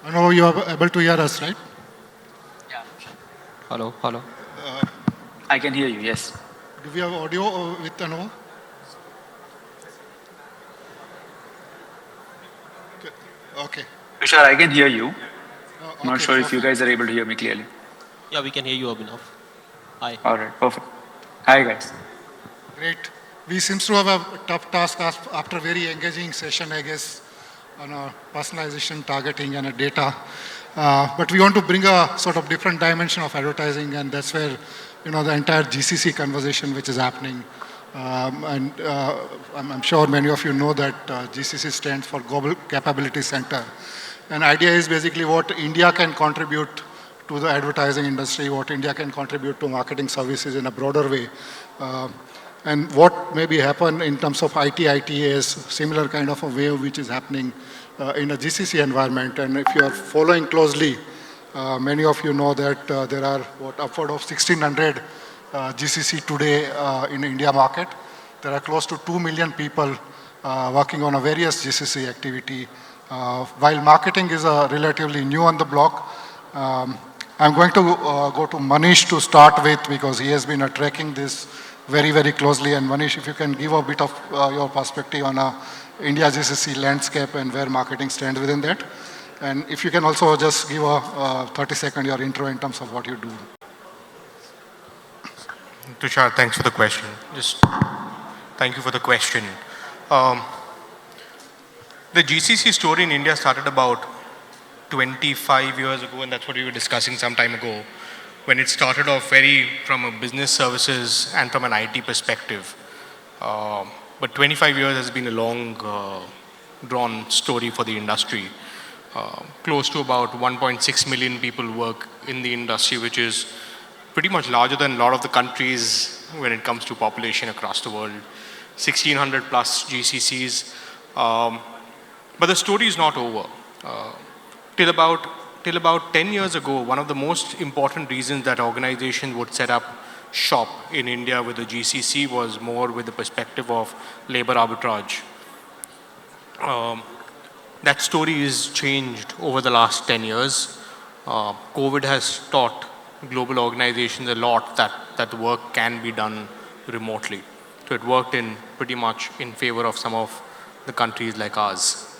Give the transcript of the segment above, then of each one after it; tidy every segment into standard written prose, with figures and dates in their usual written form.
I know you are able to hear us, right? Yeah. Hello, hello. I can hear you, yes. Do we have audio with Anubhav? Okay. Tushar, I can hear you. I'm not Okay, sure if you perfect. guys are able to hear me clearly. Yeah, we can hear you, Abhinav. Hi. All right, perfect. Hi, guys. Great. We seems to have a tough task after very engaging session, I guess, on personalization, targeting, and data. But we want to bring a sort of different dimension of advertising, and that's where, the entire GCC conversation which is happening. I'm sure many of you know that GCC stands for Global Capability Center. And idea is basically what India can contribute to the advertising industry, what India can contribute to marketing services in a broader way. Uh, and what maybe happen in terms of ITAs, similar kind of a wave which is happening in a GCC environment. And if you are following closely, many of you know that there are upward of 1,600 GCC today in India market. There are close to 2 million people working on a various GCC activity. While marketing is relatively new on the block, I'm going to go to Manish to start with because he has been tracking this very, very closely. And Manish, if you can give a bit of your perspective on India GCC landscape and where marketing stands within that. And if you can also just give a 30-second your intro in terms of what you do. Tushar, thanks for the question. Thank you for the question. Um, the GCC story in India started about 25 years ago, and that's what we were discussing some time ago, when it started off from a business services and from an IT perspective. But 25 years has been a long, drawn story for the industry. Close to about 1.6 million people work in the industry, which is pretty much larger than a lot of the countries when it comes to population across the world. 1,600 plus GCCs. But the story is not over. Till about 10 years ago, one of the most important reasons that organizations would set up shop in India with the GCC was more with the perspective of labor arbitrage. That story is changed over the last 10 years. COVID has taught global organizations a lot that the work can be done remotely. So it worked in pretty much in favor of some of the countries like ours.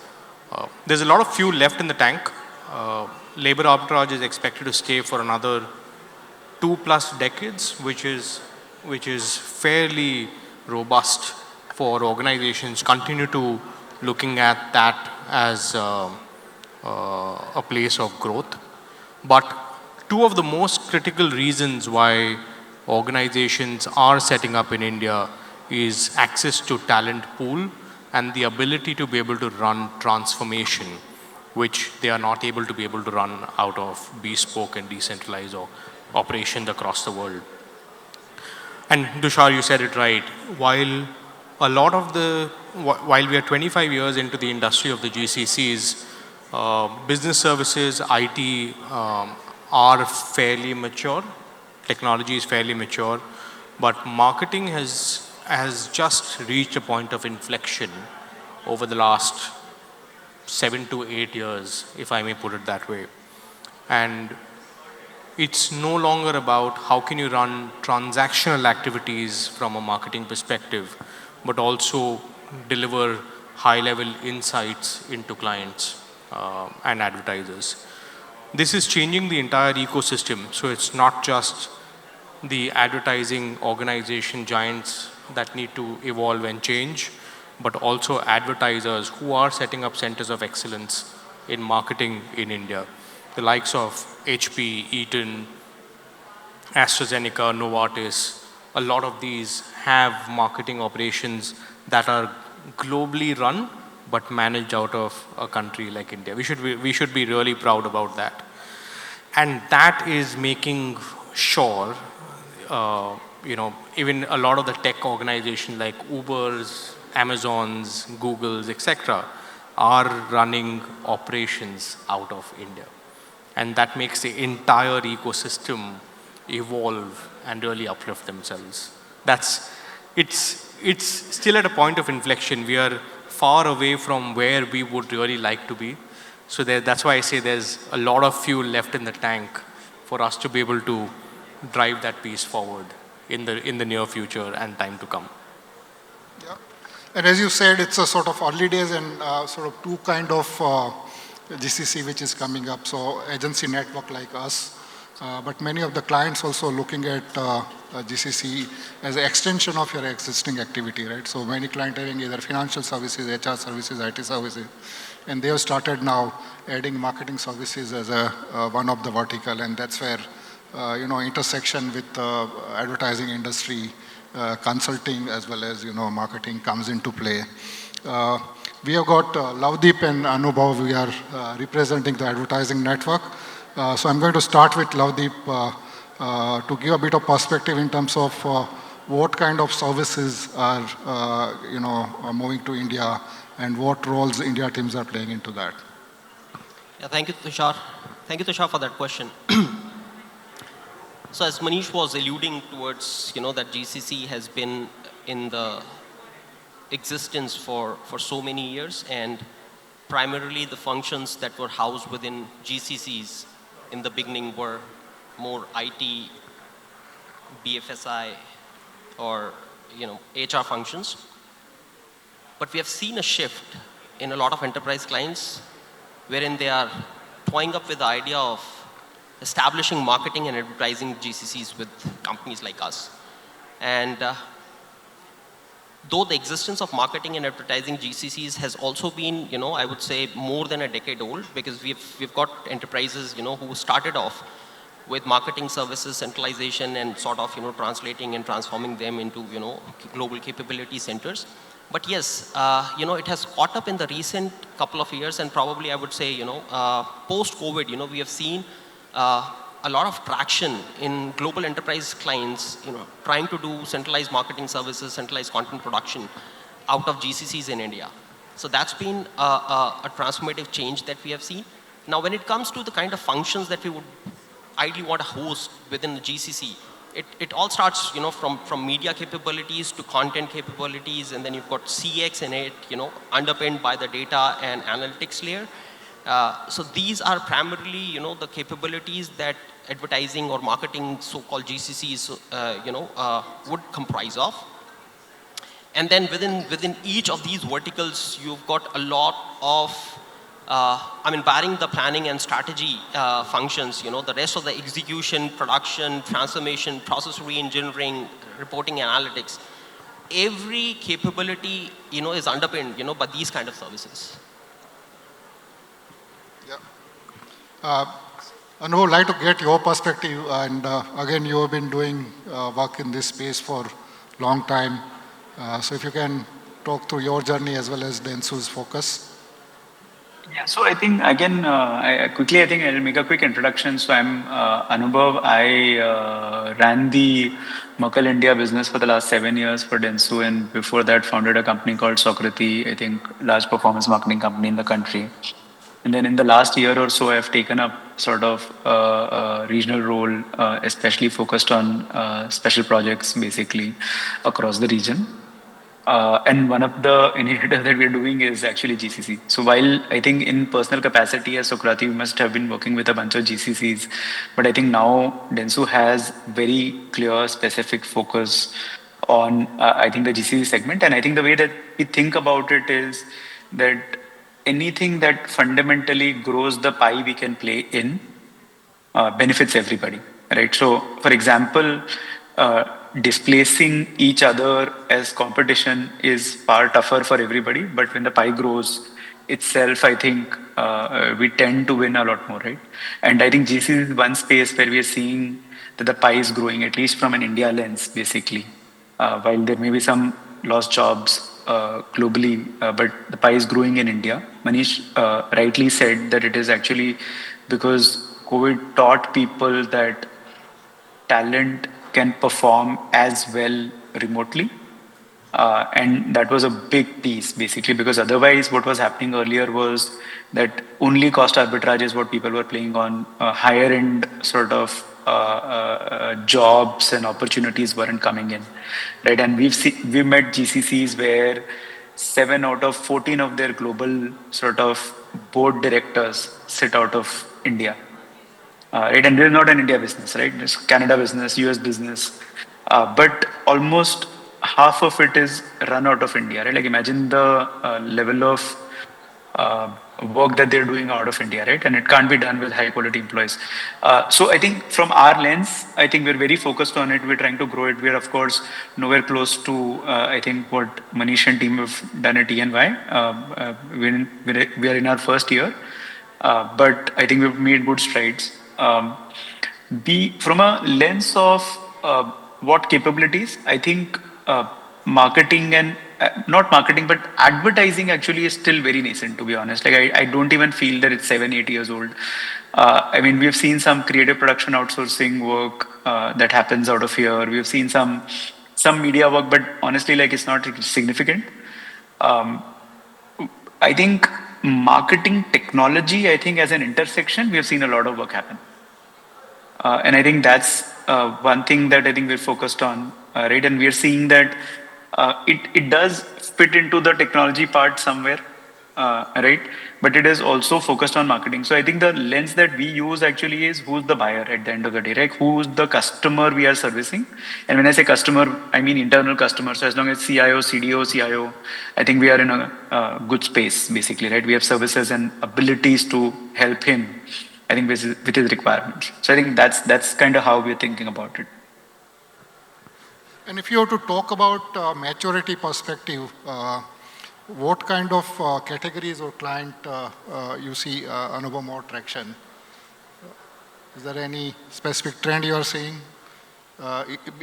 There's a lot of fuel left in the tank. Labor arbitrage is expected to stay for another 2+ decades, which is fairly robust for organizations. Continue to looking at that as a place of growth. But two of the most critical reasons why organizations are setting up in India is access to talent pool and the ability to be able to run transformation, which they are not able to be able to run out of bespoke and decentralized operations across the world. And Tushar, you said it right. While we are 25 years into the industry of the GCCs, business services, IT are fairly mature. Technology is fairly mature, but marketing has just reached a point of inflection over the last 7 to 8 years, if I may put it that way. And it's no longer about how can you run transactional activities from a marketing perspective, but also deliver high-level insights into clients and advertisers. This is changing the entire ecosystem. So it's not just the advertising organization giants that need to evolve and change, but also advertisers who are setting up centers of excellence in marketing in India. The likes of HP, Eaton, AstraZeneca, Novartis, a lot of these have marketing operations that are globally run but managed out of a country like India. We should be really proud about that. And that is making sure, even a lot of the tech organizations like Ubers, Amazons, Googles, etc., are running operations out of India. And that makes the entire ecosystem evolve and really uplift themselves. It's still at a point of inflection. We are far away from where we would really like to be. So that's why I say there's a lot of fuel left in the tank for us to be able to drive that piece forward in the near future and time to come. Yeah. And as you said, it's a sort of early days and sort of two kind of GCC which is coming up. So agency network like us, but many of the clients also looking at GCC as an extension of your existing activity, right? So many clients having either financial services, HR services, IT services, and they have started now adding marketing services as a one of the vertical, and that's where intersection with advertising industry, consulting as well as marketing comes into play. We have got Lavdeep and Anubhav. We are representing the advertising network. So I'm going to start with Lavdeep to give a bit of perspective in terms of what kind of services are moving to India and what roles India teams are playing into that. Yeah, thank you, Tushar. Thank you, Tushar, for that question. So as Manish was alluding towards, that GCC has been in the existence for so many years, and primarily the functions that were housed within GCCs in the beginning were more IT, BFSI, or HR functions. But we have seen a shift in a lot of enterprise clients wherein they are toying up with the idea of establishing marketing and advertising GCCs with companies like us. And though the existence of marketing and advertising GCCs has also been, I would say more than a decade old, because we've got enterprises, who started off with marketing services centralization and sort of, translating and transforming them into, global capability centers. But yes, it has caught up in the recent couple of years, and probably I would say, post-COVID, we have seen a lot of traction in global enterprise clients, trying to do centralized marketing services, centralized content production out of GCCs in India. So that's been a transformative change that we have seen. Now, when it comes to the kind of functions that we would ideally want to host within the GCC, it all starts, from media capabilities to content capabilities, and then you've got CX in it, underpinned by the data and analytics layer. So these are primarily, the capabilities that advertising or marketing, so-called GCCs, would comprise of. And then within each of these verticals, you've got a lot of, barring the planning and strategy functions, the rest of the execution, production, transformation, process re-engineering, reporting, analytics, every capability, is underpinned, by these kind of services. And I would like to get your perspective, and again, you have been doing work in this space for a long time. So if you can talk through your journey as well as Dentsu's focus. Yeah, so I think, again, I think I'll make a quick introduction. So I'm Anubhav. I ran the Merkle India business for the last 7 years for Dentsu, and before that founded a company called Socrates, I think large performance marketing company in the country. And then in the last year or so, I've taken up sort of a regional role, especially focused on special projects, basically, across the region. And one of the initiatives that we're doing is actually GCC. So while I think in personal capacity as Socrates, we must have been working with a bunch of GCCs, but I think now Dentsu has very clear, specific focus on, I think, the GCC segment. And I think the way that we think about it is that anything that fundamentally grows the pie we can play in benefits everybody, right? So, for example, displacing each other as competition is far tougher for everybody, but when the pie grows itself, I think we tend to win a lot more, right? And I think GCC is one space where we are seeing that the pie is growing, at least from an India lens, basically. While there may be some lost jobs globally, but the pie is growing in India. Manish rightly said that it is actually because COVID taught people that talent can perform as well remotely. And that was a big piece, basically, because otherwise what was happening earlier was that only cost arbitrage is what people were playing on. Higher end sort of jobs and opportunities weren't coming in, right? And we've met GCCs where 7 out of 14 of their global sort of board directors sit out of India. Right, and this is not an India business, right? It's Canada business, US business, but almost half of it is run out of India, right? Like imagine the level of uh, work that they're doing out of India, right? And it can't be done with high quality employees. So I think from our lens, I think we're very focused on it. We're trying to grow it. We're of course nowhere close to I think what Manish and team have done at ENY. We are in our first year, but I think we've made good strides. From a lens of what capabilities, I think marketing and not marketing, but advertising actually is still very nascent, to be honest. Like I don't even feel that it's 7, 8 years old. I mean, we've seen some creative production outsourcing work that happens out of here. We've seen some media work, but honestly, like it's not significant. Um, I think marketing technology, I think as an intersection, we have seen a lot of work happen. And I think that's one thing that I think we're focused on, right? And we are seeing that it does fit into the technology part somewhere, right? But it is also focused on marketing. So I think the lens that we use actually is who's the buyer at the end of the day, right? Who's the customer we are servicing? And when I say customer, I mean internal customer. So as long as CIO, CDO, CIO, I think we are in a good space, basically, right? We have services and abilities to help him, I think, with his requirements. So I think that's kind of how we're thinking about it. And if you have to talk about maturity perspective, what kind of categories or client you see Anubhav more traction? Is there any specific trend you are seeing?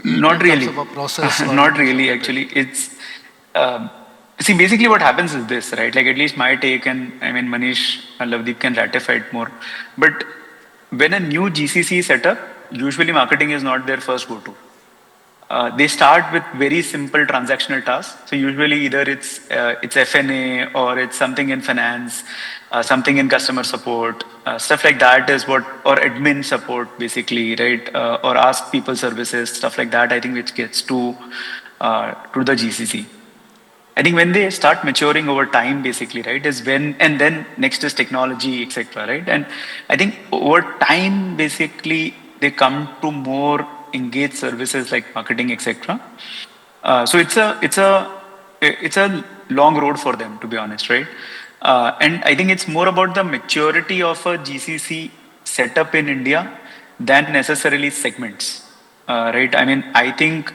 Not really. Of a process Not really, actually. It's see, basically what happens is this, right? Like at least my take, and I mean Manish and Lavdeep can ratify it more. But when a new GCC is set up, usually marketing is not their first go-to. They start with very simple transactional tasks. So usually either it's FNA or it's something in finance, something in customer support, stuff like that is what, or admin support basically, right? Or ask people services, stuff like that. I think which gets to the GCC. I think when they start maturing over time, basically, right, is when, and then next is technology, etc., right? And I think over time, basically, they come to more engaged services like marketing, etc. So it's a long road for them, to be honest, right? And I think it's more about the maturity of a GCC setup in India than necessarily segments, right? I mean, I think.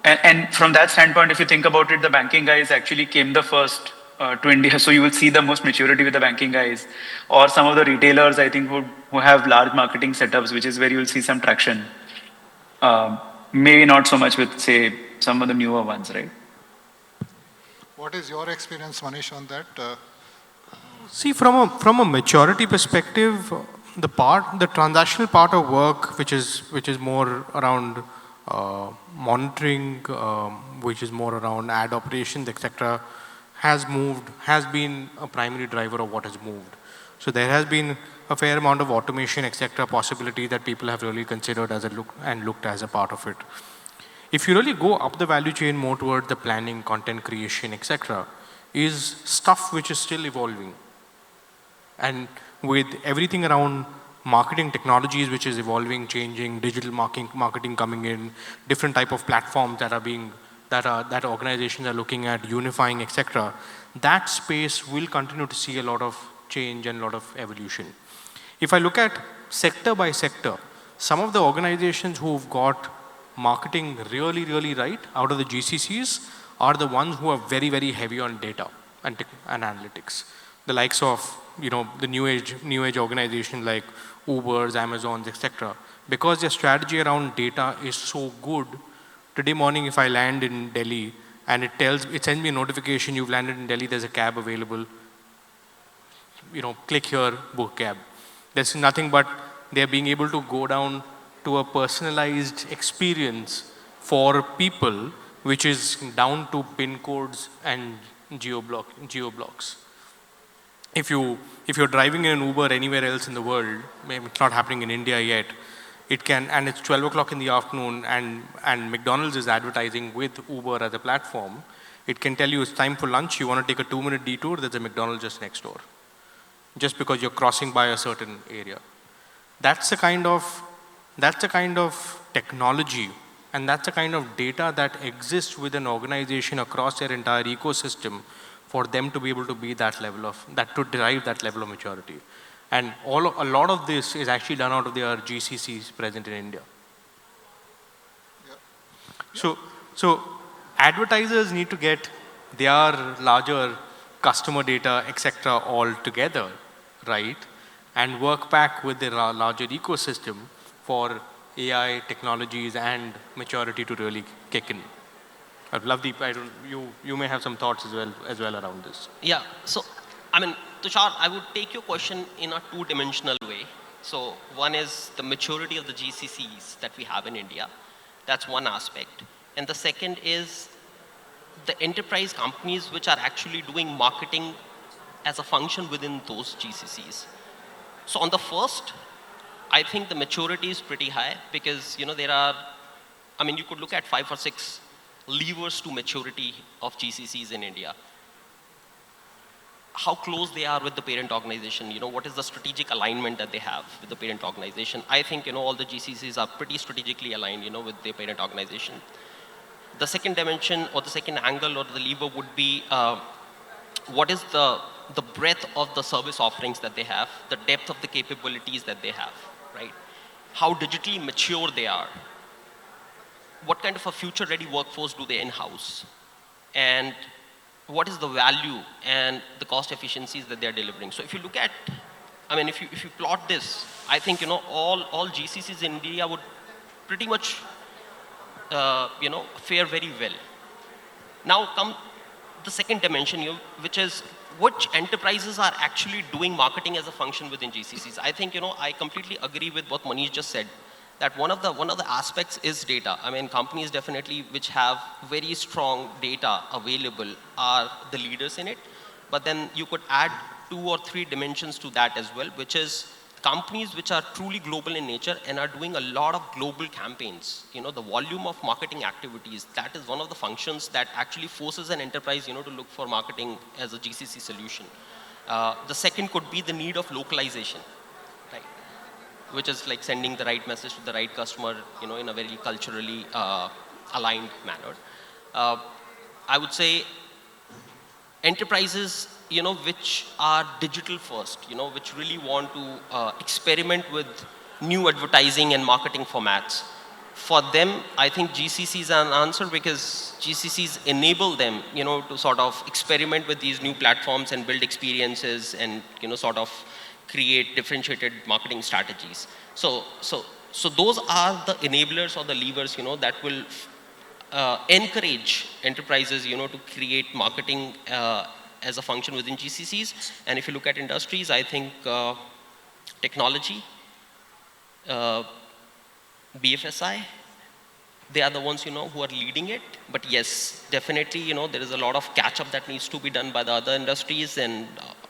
And from that standpoint, if you think about it, the banking guys actually came the first to India. So you will see the most maturity with the banking guys, or some of the retailers, I think, who have large marketing setups, which is where you will see some traction. Maybe not so much with, say, some of the newer ones, right? What is your experience, Manish, on that? See, from a maturity perspective, the transactional part of work, which is more around monitoring, which is more around ad operations, etc., has been a primary driver of what has moved. So there has been a fair amount of automation, etc., possibility that people have really considered looked as a part of it. If you really go up the value chain more toward the planning, content creation, etc., is stuff which is still evolving. And with everything around marketing technologies which is evolving, changing, digital marketing coming in, different type of platforms that organizations are looking at, unifying, etc., that space will continue to see a lot of change and a lot of evolution. If I look at sector by sector, some of the organizations who've got marketing really, really right out of the GCCs are the ones who are very, very heavy on data and analytics. The likes of, the new age organizations like Ubers, Amazons, etc. Because their strategy around data is so good. Today morning, if I land in Delhi and it sends me a notification, you've landed in Delhi, there's a cab available. Click here, book cab. There's nothing but they're being able to go down to a personalized experience for people, which is down to pin codes and geo blocks. If you're driving in an Uber anywhere else in the world, maybe it's not happening in India yet, and it's 12 o'clock in the afternoon and McDonald's is advertising with Uber as a platform, It can tell you it's time for lunch, you want to take a 2-minute detour, there's a McDonald's just next door. Just because you're crossing by a certain area. That's the kind of technology and that's the kind of data that exists with an organization across their entire ecosystem for them to be able to be to derive that level of maturity. And a lot of this is actually done out of their GCCs present in India. Yeah. So advertisers need to get their larger customer data, etc., all together, right? And work back with the larger ecosystem for AI technologies and maturity to really kick in. Lovedeep, you may have some thoughts as well around this. Yeah, so, I mean, Tushar, I would take your question in a two-dimensional way. So one is the maturity of the GCCs that we have in India. That's one aspect. And the second is the enterprise companies which are actually doing marketing as a function within those GCCs. So on the first, I think the maturity is pretty high because, you could look at 5 or 6 levers to maturity of GCCs in India. How close they are with the parent organization, what is the strategic alignment that they have with the parent organization. I think, all the GCCs are pretty strategically aligned, with their parent organization. The second dimension or the second angle or the lever would be what is the breadth of the service offerings that they have, the depth of the capabilities that they have, right? How digitally mature they are. What kind of a future-ready workforce do they in-house? And what is the value and the cost efficiencies that they're delivering? So if you look at, if you plot this, I think, all GCCs in India would pretty much, fare very well. Now come the second dimension, which is which enterprises are actually doing marketing as a function within GCCs. I think, I completely agree with what Manish just said, that one of the aspects is data. Companies definitely which have very strong data available are the leaders in it. But then you could add 2 or 3 dimensions to that as well, which is companies which are truly global in nature and are doing a lot of global campaigns. The volume of marketing activities, that is one of the functions that actually forces an enterprise, to look for marketing as a GCC solution. The second could be the need of localization, right? Which is like sending the right message to the right customer, in a very culturally aligned manner. I would say enterprises, which are digital first, which really want to experiment with new advertising and marketing formats. For them, I think GCCs are an answer because GCCs enable them, to sort of experiment with these new platforms and build experiences and, sort of create differentiated marketing strategies. So those are the enablers or the levers, that will encourage enterprises, to create marketing as a function within GCCs. And if you look at industries, I think technology, BFSI, they are the ones, who are leading it. But yes, definitely, there is a lot of catch-up that needs to be done by the other industries. And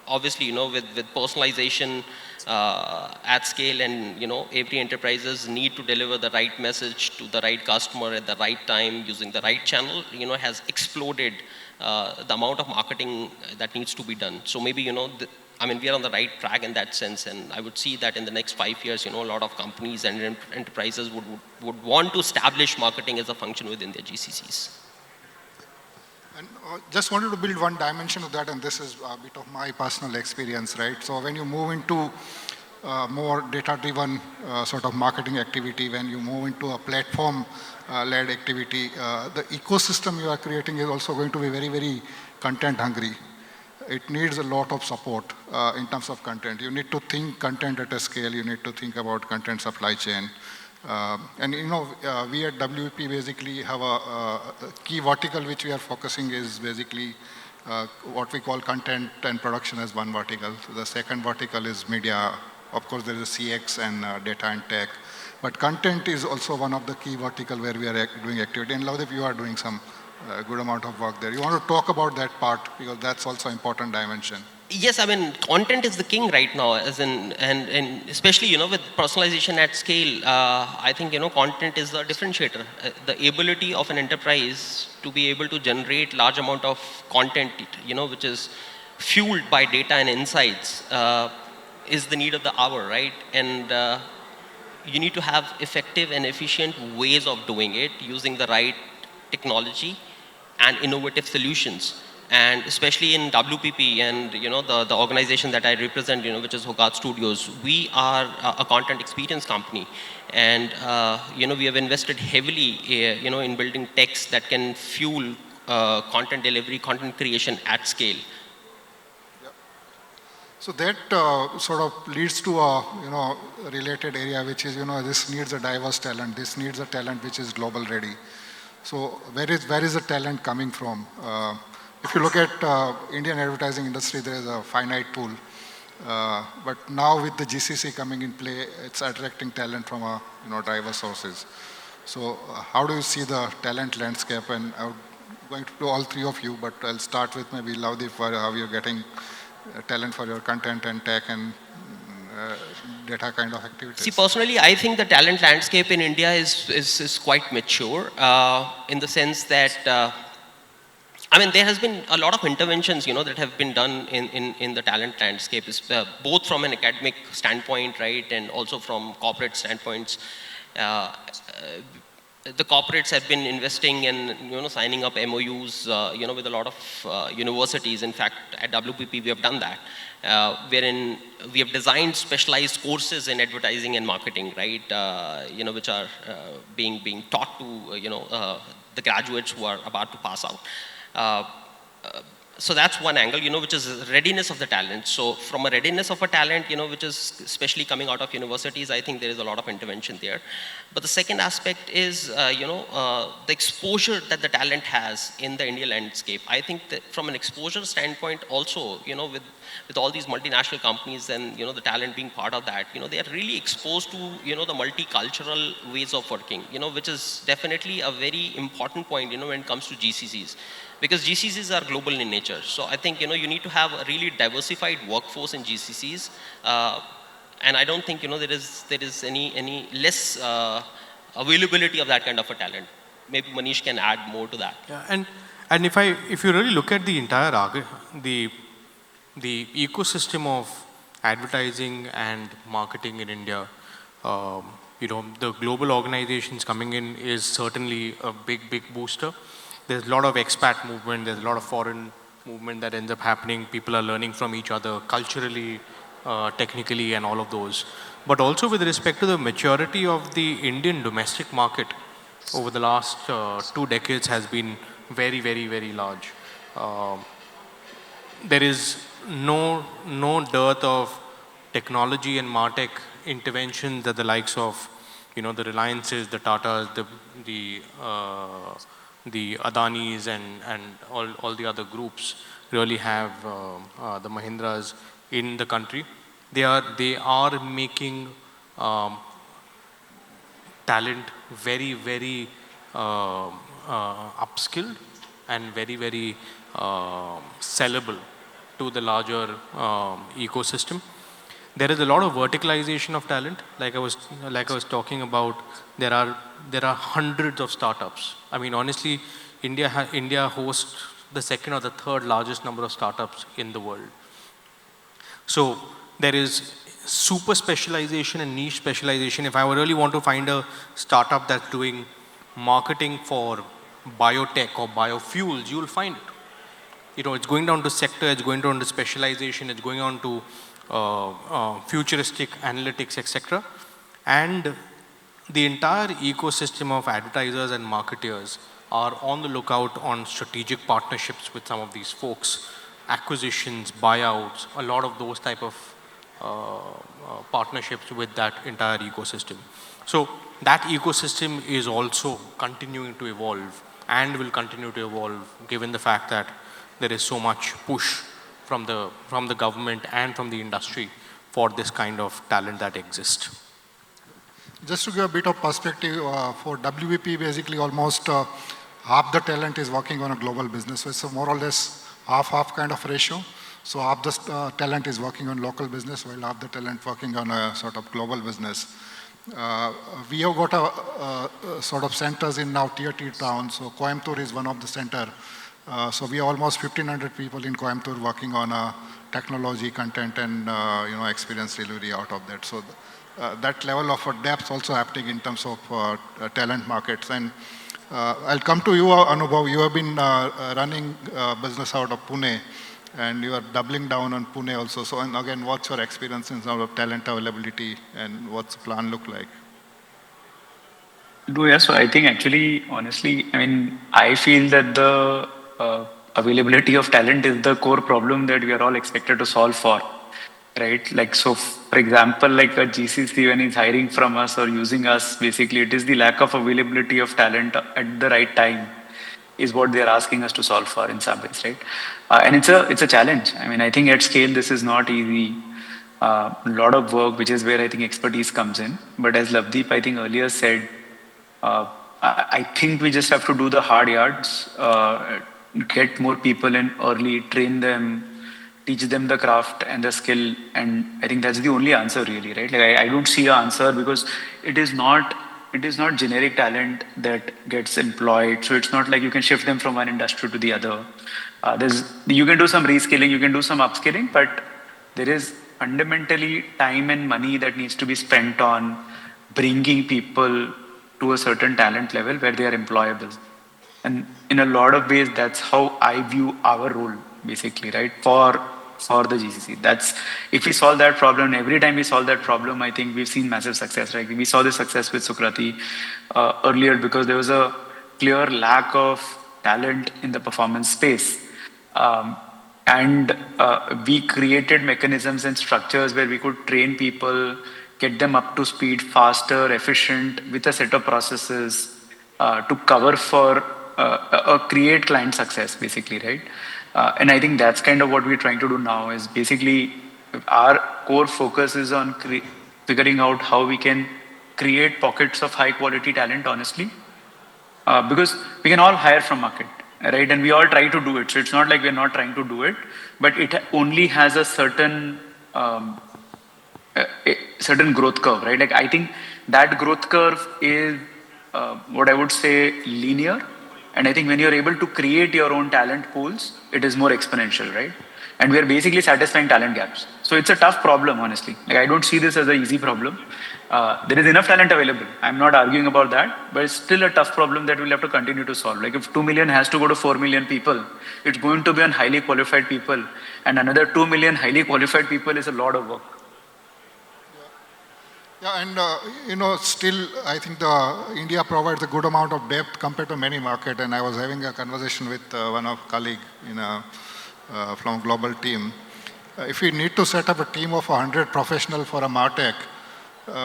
obviously, with personalization at scale and, every enterprises need to deliver the right message to the right customer at the right time using the right channel, has exploded the amount of marketing that needs to be done. So maybe, we are on the right track in that sense. And I would see that in the next 5 years, a lot of companies and enterprises would want to establish marketing as a function within their GCCs. And just wanted to build one dimension of that, and this is a bit of my personal experience, right? So when you move into more data-driven sort of marketing activity, when you move into a platform-led activity, the ecosystem you are creating is also going to be very, very content-hungry. It needs a lot of support in terms of content. You need to think content at a scale. You need to think about content supply chain. And we at WP basically have a key vertical which we are focusing is basically what we call content and production as one vertical. So the second vertical is media. Of course, there is CX and data and tech. But content is also one of the key vertical where we are doing activity. And Lovedeep, you are doing some good amount of work there. You want to talk about that part because that's also an important dimension. Yes, I mean, content is the king right now, as in, and especially, with personalization at scale, I think, content is the differentiator. The ability of an enterprise to be able to generate large amount of content, which is fueled by data and insights, is the need of the hour, right? And you need to have effective and efficient ways of doing it using the right technology and innovative solutions. And especially in WPP and the organization that I represent, which is Hogarth Studios, we are a content experience company, and we have invested heavily, in building techs that can fuel content delivery, content creation at scale. So that sort of leads to a related area, which is this needs a diverse talent. This needs a talent which is global ready. So where is the talent coming from? If you look at Indian advertising industry, there is a finite pool. But now with the GCC coming in play, it's attracting talent from diverse sources. So how do you see the talent landscape? And I'm going to all three of you, but I'll start with maybe Lavdeep, for how you're getting talent for your content and tech and data kind of activities. See, personally, I think the talent landscape in India is quite mature, in the sense that, there has been a lot of interventions, that have been done in the talent landscape, both from an academic standpoint, right, and also from corporate standpoints. The corporates have been investing and signing up MOUs with a lot of universities. In fact, at WPP we have done that, wherein we have designed specialized courses in advertising and marketing, right, which are being taught to the graduates who are about to pass out. So that's one angle, which is readiness of the talent. So from a readiness of a talent, which is especially coming out of universities, I think there is a lot of intervention there. But the second aspect is, the exposure that the talent has in the Indian landscape. I think that from an exposure standpoint also, with all these multinational companies and, the talent being part of that, they are really exposed to, the multicultural ways of working, which is definitely a very important point, when it comes to GCCs. Because GCCs are global in nature. So I think, you need to have a really diversified workforce in GCCs. And I don't think, there is any less availability of that kind of a talent. Maybe Manish can add more to that. Yeah, and if you really look at the entire the ecosystem of advertising and marketing in India, the global organizations coming in is certainly a big booster. There's a lot of expat movement, there's a lot of foreign movement that ends up happening. People are learning from each other culturally, technically, and all of those. But also with respect to the maturity of the Indian domestic market over the last 2 decades has been very large. There is no dearth of technology and MarTech interventions that the likes of, the Reliances, the Tatas, the Adanis and all the other groups really have, the Mahindras in the country. They are making talent very upskilled and very sellable to the larger ecosystem. There is a lot of verticalization of talent. Like I was talking about, there are hundreds of startups. I mean, honestly, India hosts the second or the third largest number of startups in the world. So there is super specialization and niche specialization. If I really want to find a startup that's doing marketing for biotech or biofuels, you'll find it. It's going down to sector, it's going down to specialization, it's going on to futuristic analytics, etc. And the entire ecosystem of advertisers and marketers are on the lookout on strategic partnerships with some of these folks, acquisitions, buyouts, a lot of those type of partnerships with that entire ecosystem. So that ecosystem is also continuing to evolve and will continue to evolve, given the fact that there is so much push from the government and from the industry for this kind of talent that exists. Just to give a bit of perspective, for WBP, basically almost half the talent is working on a global business. So it's a more or less half kind of ratio. So half the talent is working on local business, while half the talent working on a sort of global business. We have got a sort of centers in now tier 2 towns. So Coimbatore is one of the center. So we have almost 1,500 people in Coimbatore working on technology, content, and experience delivery out of that. So that level of depth also happening in terms of talent markets. And I'll come to you, Anubhav. You have been running business out of Pune, and you are doubling down on Pune also. So, and again, what's your experience in terms of talent availability, and what's the plan look like? Yeah, so I think actually, honestly, I mean, I feel that the availability of talent is the core problem that we are all expected to solve for, right? Like, so for example, like a GCC when he's hiring from us or using us, basically it is the lack of availability of talent at the right time is what they're asking us to solve for in some ways, right? And it's a challenge. I mean, I think at scale this is not easy. A lot of work, which is where I think expertise comes in. But as Lavdeep, I think earlier said, I think we just have to do the hard yards, get more people in early, train them, teach them the craft and the skill, and I think that's the only answer really, right? Like I don't see an answer because it is not generic talent that gets employed. So it's not like you can shift them from one industry to the other. You can do some reskilling, you can do some upskilling, but there is fundamentally time and money that needs to be spent on bringing people to a certain talent level where they are employable. And in a lot of ways, that's how I view our role, basically, right? For the GCC. That's, if we solve that problem, every time we solve that problem, I think we've seen massive success, right? We saw this success with Sukrati earlier because there was a clear lack of talent in the performance space. And we created mechanisms and structures where we could train people, get them up to speed faster, efficient, with a set of processes to cover for create client success, basically, right? And I think that's kind of what we're trying to do now is basically our core focus is on figuring out how we can create pockets of high quality talent, honestly, because we can all hire from market, right? And we all try to do it. So it's not like we're not trying to do it, but it only has a certain certain growth curve, right? Like I think that growth curve is what I would say linear. And I think when you're able to create your own talent pools, it is more exponential, right? And we are basically satisfying talent gaps. So it's a tough problem, honestly. Like I don't see this as an easy problem. There is enough talent available. I'm not arguing about that, but it's still a tough problem that we'll have to continue to solve. Like if 2 million has to go to 4 million people, it's going to be on highly qualified people. And another 2 million highly qualified people is a lot of work. Yeah, and still, I think India provides a good amount of depth compared to many markets. And I was having a conversation with one of colleague from global team. If we need to set up a team of 100 professionals for a MarTech,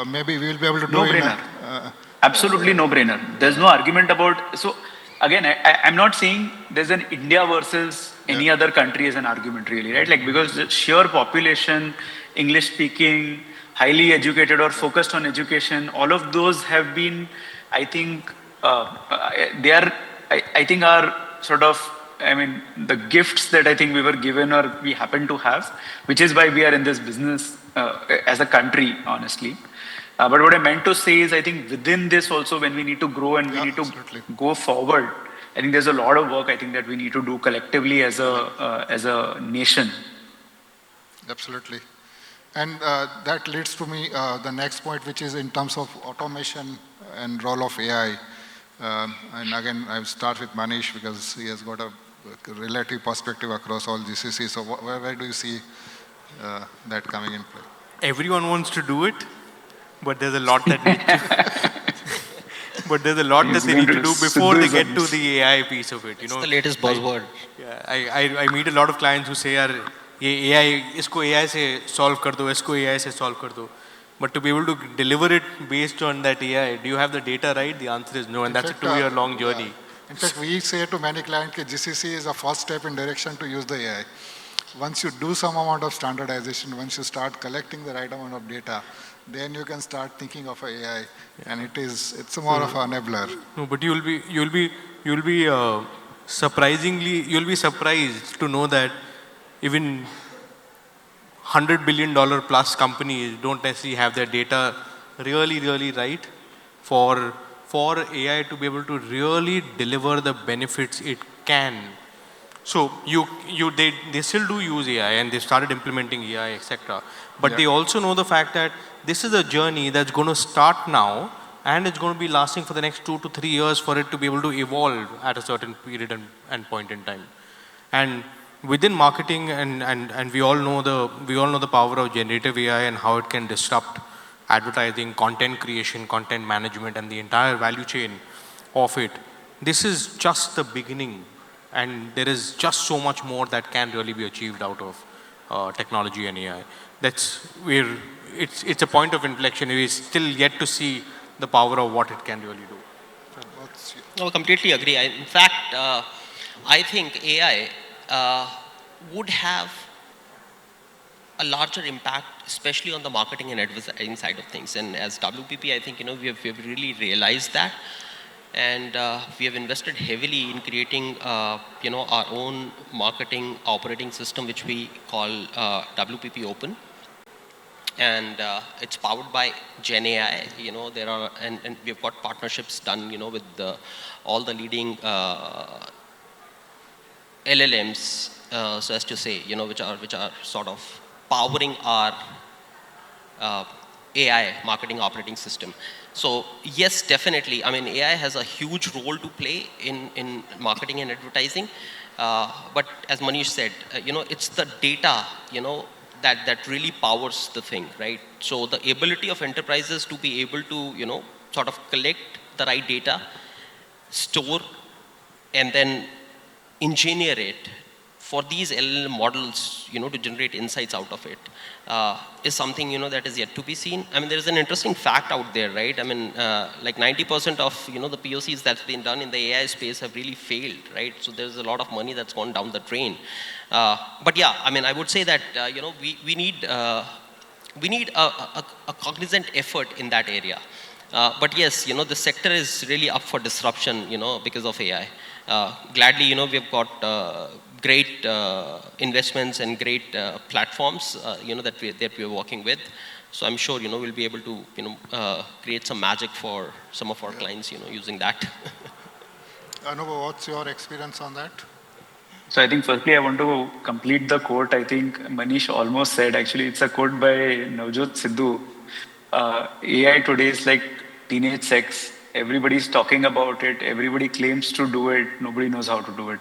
maybe we will be able to do it. No-brainer. Absolutely no-brainer. There's no argument about. So again, I'm not saying there's an India versus any other country as an argument, really, right? Like because the sheer population, English speaking, highly educated or focused on education, all of those have been, I think, they are, I think are sort of, I mean, the gifts that I think we were given or we happen to have, which is why we are in this business as a country, honestly. But what I meant to say is, I think within this also, when we need to grow and we need to go forward, I think there's a lot of work I think that we need to do collectively as a nation. Absolutely. And that leads to me the next point, which is in terms of automation and role of AI. And again, I will start with Manish because he has got a relative perspective across all GCC. So where do you see that coming in play? Everyone wants to do it, but there's a lot that they need to do before they get to the AI piece of it. You know, it's the latest buzzword. Yeah, I meet a lot of clients who say, "Yaar, ये AI, इसको AI से solve कर दो, इसको AI से solve कर दो." But to be able to deliver it based on that AI, do you have the data right? The answer is no, and that's a 2-year-long journey. In fact, we say to many clients that GCC is a first step in direction to use the AI. Once you do some amount of standardization, once you start collecting the right amount of data, then you can start thinking of AI, and it's more of an enabler. No, but you'll be surprised to know that even $100 billion plus companies don't necessarily have their data really right for AI to be able to really deliver the benefits it can. So they still do use AI and they started implementing AI, etc. But they also know the fact that this is a journey that's going to start now and it's going to be lasting for the next 2 to 3 years for it to be able to evolve at a certain period and point in time. And within marketing and we all know the power of generative AI and how it can disrupt advertising, content creation, content management, and the entire value chain of it. This is just the beginning, and there is just so much more that can really be achieved out of technology and AI. It's a point of inflection. We still yet to see the power of what it can really do. No, completely agree. In fact, I think AI would have a larger impact, especially on the marketing and advertising side of things. And as WPP, I think, we have really realized that. And we have invested heavily in creating, our own marketing operating system, which we call WPP Open. And it's powered by Gen AI. There are, and we've got partnerships done, with all the leading LLMs, so as to say, which are sort of powering our AI marketing operating system. So yes, definitely. I mean, AI has a huge role to play in marketing and advertising. But as Manish said, it's the data, that really powers the thing, right? So the ability of enterprises to be able to, sort of collect the right data, store, and then engineer it for these LLM models, to generate insights out of it, is something, that is yet to be seen. I mean, there is an interesting fact out there, right? I mean, like 90% of, the POCs that's been done in the AI space have really failed, right? So there's a lot of money that's gone down the drain. But yeah, I mean, I would say that, we need a cognizant effort in that area. But yes, the sector is really up for disruption, because of AI. Gladly, we've got great investments and great platforms, that we're working with. So I'm sure, we'll be able to, create some magic for some of our clients, using that. Anubhav, what's your experience on that? So I think firstly I want to complete the quote. I think Manish almost said, actually it's a quote by Navjot Sidhu. AI today is like teenage sex. Everybody's talking about it. Everybody claims to do it. Nobody knows how to do it.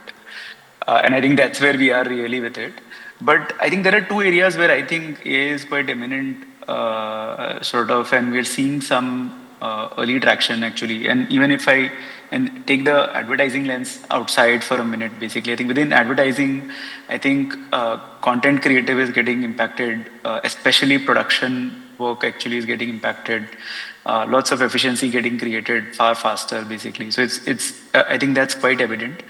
And I think that's where we are really with it. But I think there are two areas where I think AI is quite eminent, and we're seeing some early traction actually. And even if I take the advertising lens outside for a minute, basically, I think within advertising, I think content creative is getting impacted, especially production work actually is getting impacted. Lots of efficiency getting created far faster, basically. So I think that's quite evident.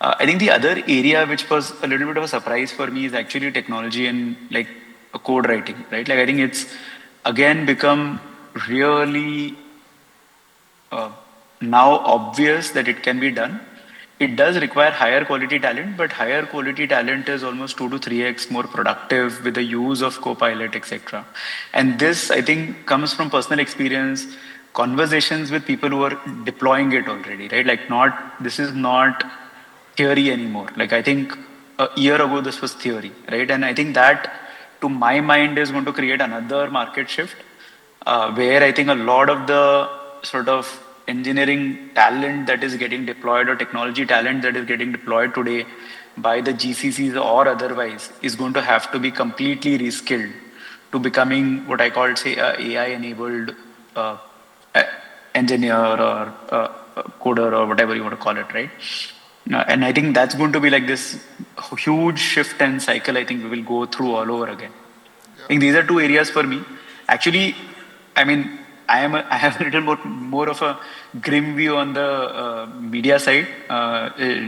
I think the other area which was a little bit of a surprise for me is actually technology and like code writing, right? Like I think it's again become really now obvious that it can be done. It does require higher quality talent, but higher quality talent is almost 2 to 3x more productive with the use of Copilot, etc. And this, I think, comes from personal experience, conversations with people who are deploying it already, right? Like this is not theory anymore. Like I think a year ago this was theory, right? And I think that, to my mind, is going to create another market shift, where I think a lot of the sort of engineering talent that is getting deployed or technology talent that is getting deployed today by the GCCs or otherwise is going to have to be completely reskilled to becoming what I call, say, a AI-enabled engineer or coder or whatever you want to call it, right? And I think that's going to be like this huge shift and cycle I think we will go through all over again. I think these are two areas for me. Actually, I mean, I have a little more of a grim view on the media side,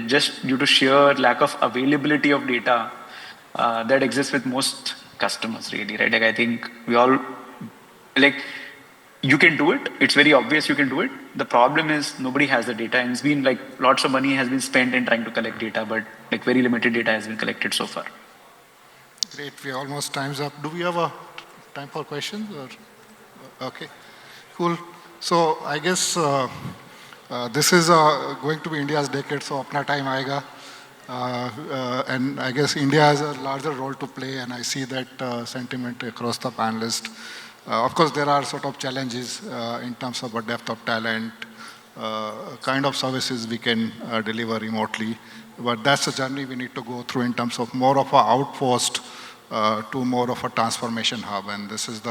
just due to sheer lack of availability of data that exists with most customers, really, right? Like I think we all, like, you can do it. It's very obvious you can do it. The problem is nobody has the data, and it's been like lots of money has been spent in trying to collect data, but like very limited data has been collected so far. Great, we are almost time's up. Do we have a time for questions? Or? Okay, cool. So I guess this is going to be India's decade, so apna time aayega. And I guess India has a larger role to play, and I see that sentiment across the panelists. Of course, there are sort of challenges in terms of a depth of talent, kind of services we can deliver remotely. But that's a journey we need to go through in terms of more of an outpost to more of a transformation hub. And this is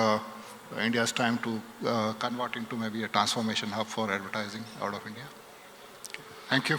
India's time to convert into maybe a transformation hub for advertising out of India. Thank you.